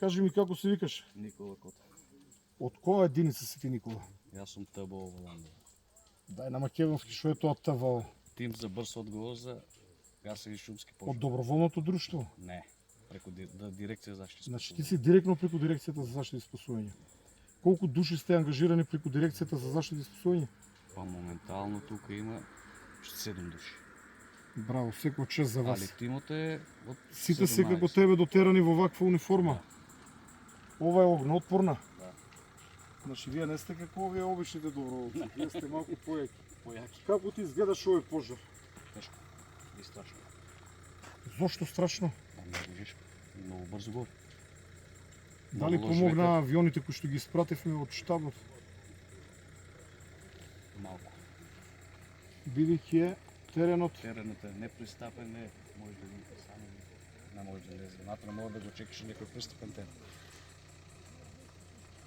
Кажи ми како се викаш? Никола Кота. Од која единица си ти, Никола? Јас сум ТБО Валандија. Дај на македонски, што е тоа ТВО? Тим за брз одговор за гасови и шумски Од пожари. доброволното друштво? Не, преку дирекција за заштита. Значи ти си директно преку дирекцијата за заштита и спасување. Колку души сте ангажирани преку дирекцијата за заштита и спасување? Па моментално тука има 7 души. Браво, секој чест за вас. Али тимот е од Сите се 17. како тебе дотерани во ваква униформа. Ова е огнеотпорна. Да. Значи вие не сте како овие обичните доброволци, вие сте малку појаки. Појаки. Како ти изгледаш овој пожар? Тешко. И страшно. Зошто страшно? А не видиш, многу брзо гори. Дали Много лош помогна ветер. авионите кои што ги испративме од штабот? Малку. Бидејќи теренот Теренот е непристапен, не може да ги само не може да лезе. Натаму може да го чекаш некој пристапен терен.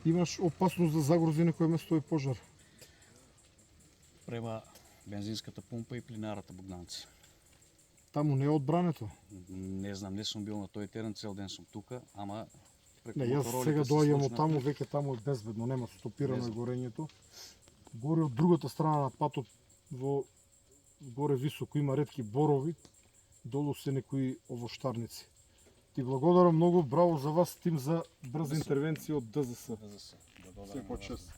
имаш опасност да загрози некој место овој пожар. Према бензинската пумпа и плинарата Богданци. Таму не е одбрането. Не знам, не сум бил на тој терен, цел ден сум тука, ама преку Не, јас моторолите сега се доаѓам од случна- таму, веќе таму е безбедно, нема стопирано е Безбедно. горењето. Горе од другата страна на патот, во горе високо има ретки борови, долу се некои овоштарници. Ти благодарам многу, браво за вас, тим за брза интервенција од ДЗС. ДЗС. Да додам Секој на чест.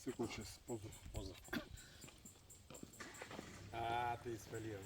Секој чест. Поздрав. Поздрав. Te ispalio.